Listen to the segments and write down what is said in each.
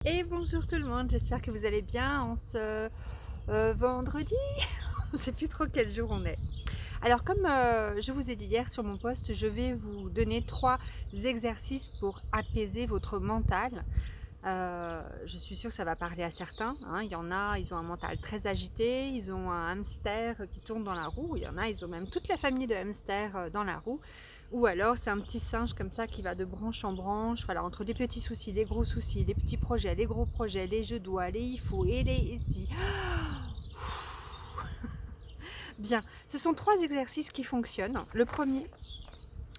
Et bonjour tout le monde, j'espère que vous allez bien en ce vendredi. On ne sait plus trop quel jour on est. Alors comme je vous ai dit hier sur mon post, je vais vous donner 3 exercices pour apaiser votre mental. Je suis sûre que ça va parler à certains, hein. Il y en a, ils ont un mental très agité, ils ont un hamster qui tourne dans la roue. Il y en a, ils ont même toute la famille de hamsters dans la roue. Ou alors c'est un petit singe comme ça qui va de branche en branche, voilà, entre les petits soucis, les gros soucis, les petits projets, les gros projets, les je dois, les il faut et les et si. Bien, ce sont 3 exercices qui fonctionnent. Le premier,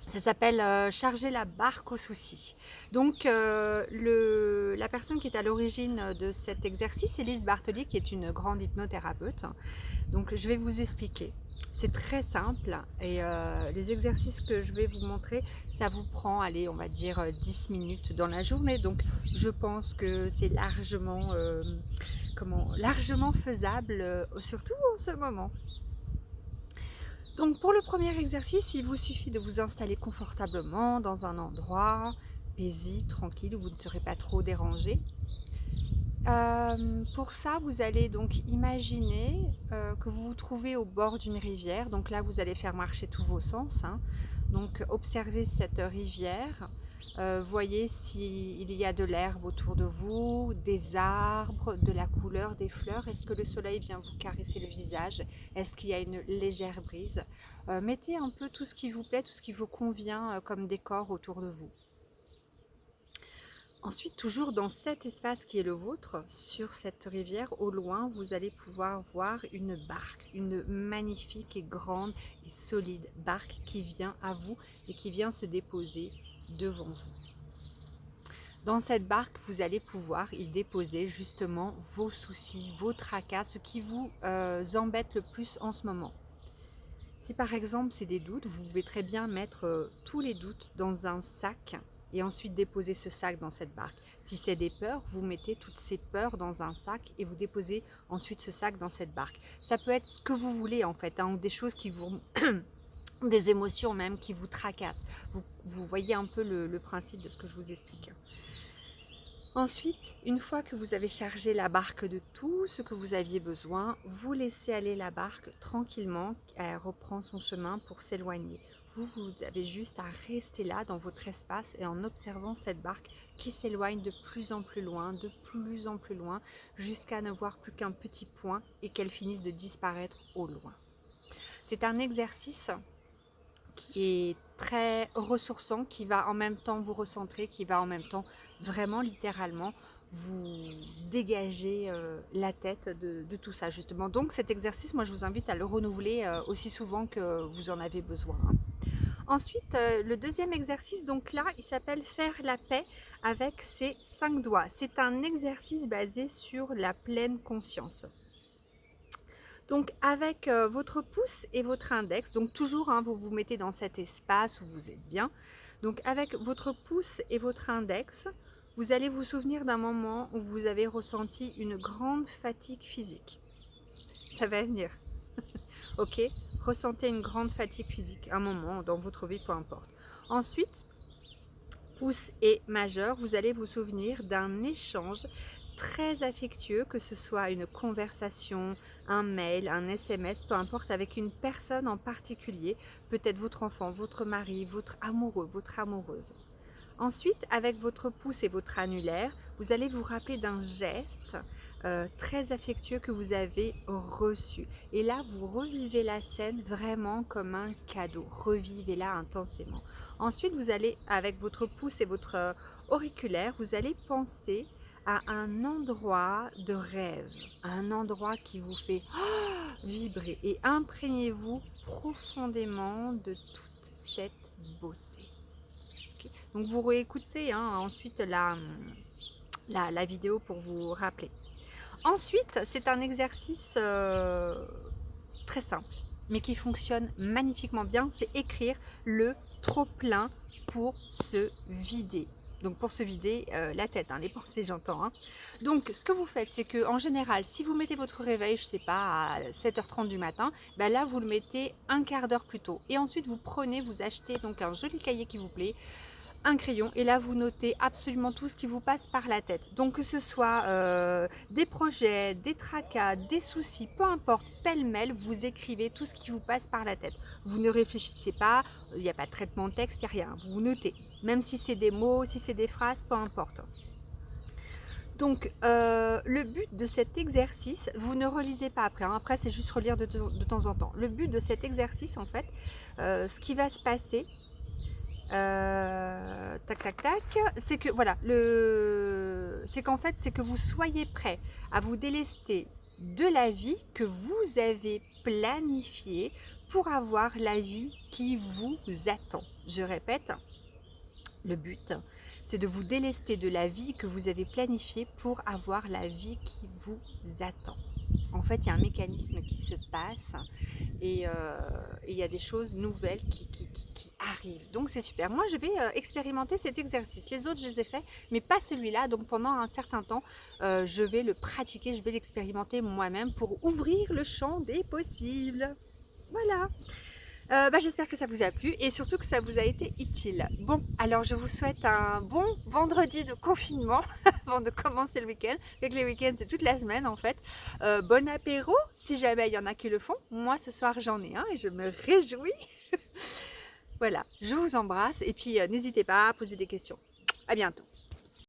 ça s'appelle charger la barque aux soucis. Donc la personne qui est à l'origine de cet exercice, c'est Lise Bartoli, qui est une grande hypnothérapeute. Donc je vais vous expliquer. C'est très simple et les exercices que je vais vous montrer, ça vous prend, allez, on va dire 10 minutes dans la journée. Donc je pense que c'est largement faisable, surtout en ce moment. Donc pour le premier exercice, il vous suffit de vous installer confortablement dans un endroit paisible, tranquille, où vous ne serez pas trop dérangé. Pour ça, vous allez donc imaginer que vous vous trouvez au bord d'une rivière. Donc là, vous allez faire marcher tous vos sens, hein. Donc observez cette rivière. Voyez s'il y a de l'herbe autour de vous, des arbres, de la couleur des fleurs. Est-ce que le soleil vient vous caresser le visage? Est-ce qu'il y a une légère brise? Mettez un peu tout ce qui vous plaît, tout ce qui vous convient comme décor autour de vous. Ensuite, toujours dans cet espace qui est le vôtre, sur cette rivière, au loin, vous allez pouvoir voir une barque, une magnifique et grande et solide barque qui vient à vous et qui vient se déposer devant vous. Dans cette barque, vous allez pouvoir y déposer justement vos soucis, vos tracas, ce qui vous embête le plus en ce moment. Si par exemple c'est des doutes, vous pouvez très bien mettre tous les doutes dans un sac et ensuite déposer ce sac dans cette barque. Si c'est des peurs, vous mettez toutes ces peurs dans un sac et vous déposez ensuite ce sac dans cette barque. Ça peut être ce que vous voulez en fait, hein, ou des choses qui vous... des émotions même qui vous tracassent. Vous voyez un peu le principe de ce que je vous explique. Ensuite, une fois que vous avez chargé la barque de tout ce que vous aviez besoin, vous laissez aller la barque tranquillement, elle reprend son chemin pour s'éloigner. Vous avez juste à rester là dans votre espace et en observant cette barque qui s'éloigne de plus en plus loin, jusqu'à ne voir plus qu'un petit point et qu'elle finisse de disparaître au loin. C'est un exercice qui est très ressourçant, qui va en même temps vous recentrer, qui va en même temps vraiment littéralement vous dégager la tête de tout ça justement. Donc cet exercice, moi je vous invite à le renouveler aussi souvent que vous en avez besoin. Ensuite, le deuxième exercice, donc là, il s'appelle faire la paix avec ses 5 doigts. C'est un exercice basé sur la pleine conscience. Donc avec votre pouce et votre index, donc toujours hein, vous vous mettez dans cet espace où vous êtes bien. Donc avec votre pouce et votre index, vous allez vous souvenir d'un moment où vous avez ressenti une grande fatigue physique. Ça va venir, ok? Ressentez une grande fatigue physique, un moment dans votre vie, peu importe. Ensuite, pouce et majeur, vous allez vous souvenir d'un échange très affectueux, que ce soit une conversation, un mail, un SMS, peu importe, avec une personne en particulier, peut-être votre enfant, votre mari, votre amoureux, votre amoureuse. Ensuite, avec votre pouce et votre annulaire, vous allez vous rappeler d'un geste très affectueux que vous avez reçu. Et là, vous revivez la scène vraiment comme un cadeau. Revivez-la intensément. Ensuite, vous allez, avec votre pouce et votre auriculaire, vous allez penser à un endroit de rêve, un endroit qui vous fait vibrer et imprégnez-vous profondément de toute cette beauté. Okay. Donc vous réécoutez hein, ensuite la vidéo pour vous rappeler. Ensuite, c'est un exercice très simple, mais qui fonctionne magnifiquement bien, c'est écrire le trop-plein pour se vider. Donc pour se vider la tête, hein, les pensées j'entends. Hein. Donc ce que vous faites, c'est que en général, si vous mettez votre réveil, je sais pas, à 7h30 du matin, ben là vous le mettez un quart d'heure plus tôt. Et ensuite vous prenez, vous achetez donc un joli cahier qui vous plaît, un crayon et là vous notez absolument tout ce qui vous passe par la tête. Donc que ce soit des projets, des tracas, des soucis, peu importe, pêle-mêle, vous écrivez tout ce qui vous passe par la tête. Vous ne réfléchissez pas, il n'y a pas de traitement de texte, il n'y a rien. Vous notez, même si c'est des mots, si c'est des phrases, peu importe. Donc le but de cet exercice, vous ne relisez pas après, hein. Après c'est juste relire de temps en temps. Le but de cet exercice en fait, ce qui va se passer, tac tac tac, c'est que voilà, c'est qu'en fait c'est que vous soyez prêt à vous délester de la vie que vous avez planifiée pour avoir la vie qui vous attend. Je répète, le but, c'est de vous délester de la vie que vous avez planifiée pour avoir la vie qui vous attend. En fait, il y a un mécanisme qui se passe et il y a des choses nouvelles qui arrivent. Donc, c'est super. Moi, je vais expérimenter cet exercice. Les autres, je les ai faits, mais pas celui-là. Donc, pendant un certain temps, je vais le pratiquer, je vais l'expérimenter moi-même pour ouvrir le champ des possibles. Voilà. J'espère que ça vous a plu et surtout que ça vous a été utile. Bon, alors je vous souhaite un bon vendredi de confinement avant de commencer le week-end. Avec les week-ends, c'est toute la semaine en fait. Bon apéro, si jamais il y en a qui le font. Moi, ce soir, j'en ai un et je me réjouis. Voilà, je vous embrasse et puis n'hésitez pas à poser des questions. À bientôt.